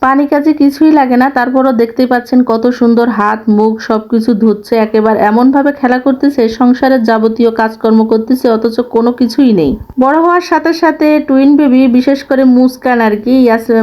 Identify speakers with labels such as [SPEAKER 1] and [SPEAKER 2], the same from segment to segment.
[SPEAKER 1] পানি কাজে কিছুই লাগে না, তারপরও দেখতেই পাচ্ছেন কত সুন্দর হাত মুখ সবকিছু ধুচ্ছে, একেবারে এমন ভাবে খেলা করতেছে সংসারের যাবতীয় কাজকর্ম করতেছে, অথচ কোনো কিছুই নেই। বড় হওয়ার সাথে সাথে টুইন বেবি, বিশেষ করে মুস্কান আর কি,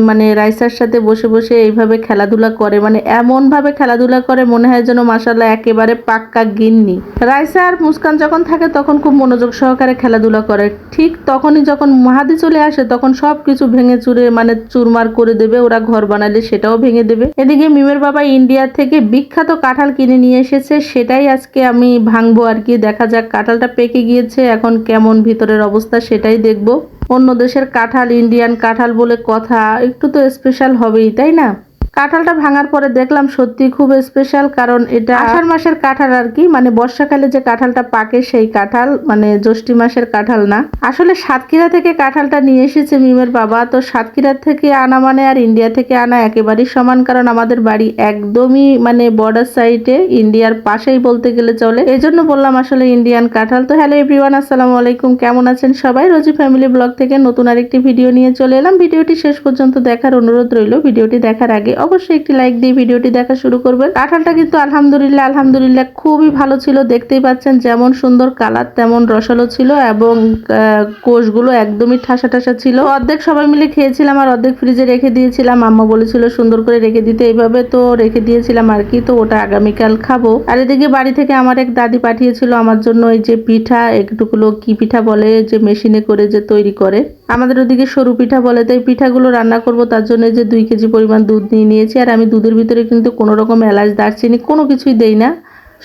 [SPEAKER 1] মানে রাইসার সাথে বসে বসে এইভাবে খেলাধুলা করে, মানে এমন ভাবে খেলাধুলা করে মনে হয় যেন মাশাআল্লাহ একেবারে পাক্কা গিন্নি। রাইসা আর মুস্কান যখন থাকে তখন খুব মনোযোগ সহকারে খেলাধুলা করে, ঠিক তখনই যখন মাহাদি চলে আসে তখন সবকিছু ভেঙে চুরে মানে চুরমার করে দেবে, ওরা ঘর বানালে সেটাও ভেঙে দেবে। এদিকে মিমের বাবা ইন্ডিয়া থেকে বিখ্যাত কাঁঠাল কিনে নিয়ে এসেছে, সেটাই আজকে আমি ভাঙবো আর কি। দেখা যাক কাঁঠালটা পেকে গিয়েছে, এখন কেমন ভিতরের অবস্থা সেটাই দেখবো। অন্য দেশের কাঁঠাল ইন্ডিয়ান কাঁঠাল বলে কথা, একটু তো স্পেশাল হবেই, তাই না? কাঁঠালটা ভাঙার পরে দেখলাম সত্যি খুব স্পেশাল, কারণ এটা আষাঢ় মাসের কাঁঠাল আর কি, মানে বর্ষাকালে যে কাঁঠালটা পাকে সেই কাঁঠাল, মানে জ্যৈষ্ঠী মাসের কাঁঠাল না। আসলে সাতক্ষীরা থেকে কাঁঠালটা নিয়ে এসেছে মিমের বাবা, তো সাতক্ষীরা থেকে আনা মানে আর ইন্ডিয়া থেকে আনা একেবারেই সমান, কারণ আমাদের বাড়ি একদমই মানে বর্ডার সাইডে, ইন্ডিয়ার পাশেই বলতে গেলে চলে, এই জন্য বললাম আসলে ইন্ডিয়ান কাঁঠাল। তো হ্যালো এভরিওয়ান, আসসালামু আলাইকুম, কেমন আছেন সবাই? রোজি ফ্যামিলি ব্লগ থেকে নতুন আরেকটি ভিডিও নিয়ে চলে এলাম। ভিডিওটি শেষ পর্যন্ত দেখার অনুরোধ রইল। ভিডিওটি দেখার আগে অবশ্যই একটি লাইক দিয়ে ভিডিওটি দেখা শুরু করবেন। কাঁঠালটা কিন্তু আলহামদুলিল্লাহ খুবই ভালো ছিল, দেখতেই পাচ্ছেন যেমন সুন্দর কালার তেমন রসালো ছিল, এবং কোষগুলো একদমই ঠাসা ঠাসা ছিল। অর্ধেক সবাই মিলে খেয়েছিলাম আর অর্ধেক ফ্রিজে রেখে দিয়েছিলাম, আম্মা বলেছিল সুন্দর করে রেখে দিতে, এইভাবে তো রেখে দিয়েছিলাম আর কি। তো ওটা আগামীকাল খাবো। আর এদিকে বাড়ি থেকে আমার এক দাদি পাঠিয়েছিল আমার জন্য এই যে পিঠা, একটুকুলো কি পিঠা বলে যে মেশিনে করে যে তৈরি করে, আমাদের ওদিকে সরু পিঠা বলে। তাই পিঠাগুলো রান্না করব, তার জন্য যে 2 কেজি পরিমাণ দুধ নিয়ে নিয়েছি। আর আমি দুধের ভিতরে কিন্তু কোনো রকম এলাচ দারচিনি কোনো কিছুই দেই না।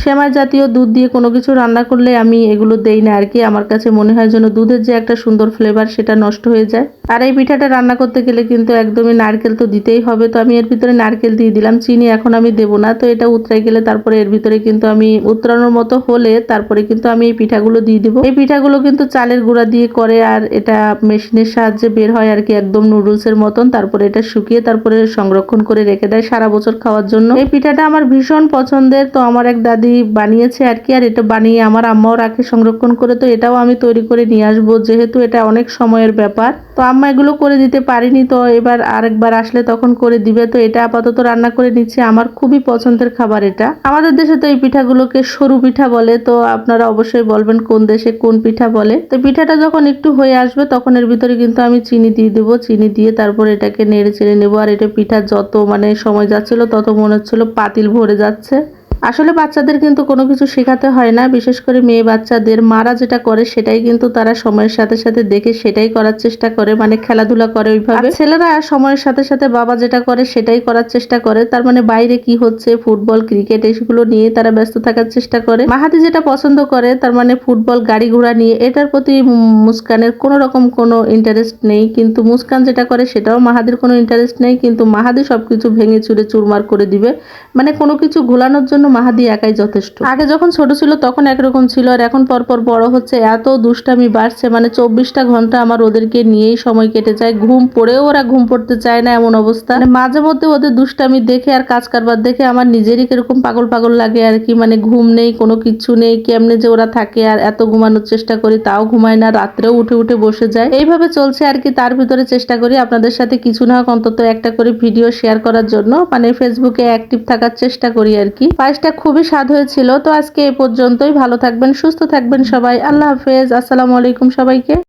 [SPEAKER 1] সেমাই জাতীয় দুধ দিয়ে কোনো কিছু রান্না করলে আমি এগুলো দেই না আর কি। আমার কাছে মনে হয় যেন দুধের যে একটা সুন্দর ফ্লেভার সেটা নষ্ট হয়ে যায়। আর এই পিঠাটা রান্না করতে গেলে কিন্তু একদমই নারকেল তো দিতেই হবে, তো আমি এর ভিতরে নারকেল দিয়ে দিলাম, চিনি এখন আমি দেব না। তো এটা উতরাই গেলে তারপরে এর ভিতরে কিন্তু আমি উতরানোর মতো হলে তারপরে কিন্তু আমি এই পিঠাগুলো দিয়ে দিব। এই পিঠাগুলো কিন্তু চালের গুঁড়া দিয়ে করে, আর এটা মেশিনের সাহায্যে বের হয় আর কি, একদম নুডলসের মতন। তারপরে এটা শুকিয়ে তারপরে সংরক্ষণ করে রেখে দেয় সারা বছর খাওয়ার জন্য। এই পিঠাটা আমার ভীষণ পছন্দের, তো আমার এক দাদি বানিয়েছে আর কি। আর এটা বানিয়ে আমার আম্মাও রাখে সংরক্ষণ করে, তো এটাও আমি তৈরি করে নিয়ে আসবো, যেহেতু এটা অনেক সময়ের ব্যাপার। তো আম্মা এগুলো করে দিতে পারিনি, তো এবার আরেকবার আসলে তখন করে দিবে। তো এটা আপাতত রান্না করে নিচ্ছি, আমার খুবই পছন্দের খাবার এটা। আমাদের দেশে তো এই পিঠাগুলোকে সরু পিঠা বলে, তো আপনারা অবশ্যই বলবেন কোন দেশে কোন পিঠা বলে। তো পিঠাটা যখন একটু হয়ে আসবে তখন এর ভিতরে কিন্তু আমি চিনি দিয়ে দেবো, চিনি দিয়ে তারপর এটাকে নেড়ে চেড়ে নেবো। আর এটা পিঠা যত মানে সময় যাচ্ছিল তত মনে হচ্ছিল পাতিল ভরে যাচ্ছে। আসলে বাচ্চাদের কিন্তু কোনো কিছু শেখাতে হয় না, বিশেষ করে মেয়ে বাচ্চাদের মারা যেটা করে সেটাই কিন্তু তারা সময়ের সাথে সাথে দেখে সেটাই করার চেষ্টা করে, মানে খেলাধুলা করে ওইভাবে। ছেলেরা সময়ের সাথে সাথে বাবা যেটা করে সেটাই করার চেষ্টা করে, তার মানে বাইরে কি হচ্ছে ফুটবল ক্রিকেট এগুলো নিয়ে তারা ব্যস্ত থাকার চেষ্টা করে। মাহাদি যেটা পছন্দ করে তার মানে ফুটবল গাড়ি ঘোড়া নিয়ে, এটার প্রতি মুস্কানের কোনো রকম কোনো ইন্টারেস্ট নেই। কিন্তু মুস্কান যেটা করে সেটাও মাহাদির কোনো ইন্টারেস্ট নেই, কিন্তু মাহাদি সবকিছু ভেঙে চুরে চুরমার করে দিবে, মানে কোনো কিছু ঘোলানোর জন্য মাহাদি একাই যথেষ্ট। আগে যখন ছোট ছিল তখন একরকম ছিল, আর এখন পরপর বড় হচ্ছে এত দুষ্টামি বাড়ছে, মানে 24টা ঘন্টা আমার ওদেরকে নিয়েই সময় কেটে যায়। ঘুম পড়েও ওরা ঘুম পড়তে চায় না এমন অবস্থা। মানে মাঝে মধ্যে ওদের দুষ্টামি দেখে আর কাজ কারবার দেখে আমার নিজেরই কিরকম পাগল পাগল লাগে আর কি। মানে ঘুম নেই, কোনো কিছু নেই, কেমনে যে ওরা থাকে। আর এত ঘুমানোর চেষ্টা করি তাও ঘুমায় না, রাত্রেও উঠে উঠে বসে যায়, এইভাবে চলছে আর কি। তার ভিতরে চেষ্টা করি আপনাদের সাথে কিছু না হোক অন্তত একটা করে ভিডিও শেয়ার করার জন্য, মানে ফেসবুকে অ্যাক্টিভ থাকার চেষ্টা করি আর কি। পায়েসটা খুবই স্বাদ হয়েছিল। তো আজকে এ পর্যন্তই, ভালো থাকবেন সুস্থ থাকবেন সবাই, আল্লাহ হাফেজ, আসসালামু আলাইকুম সবাইকে।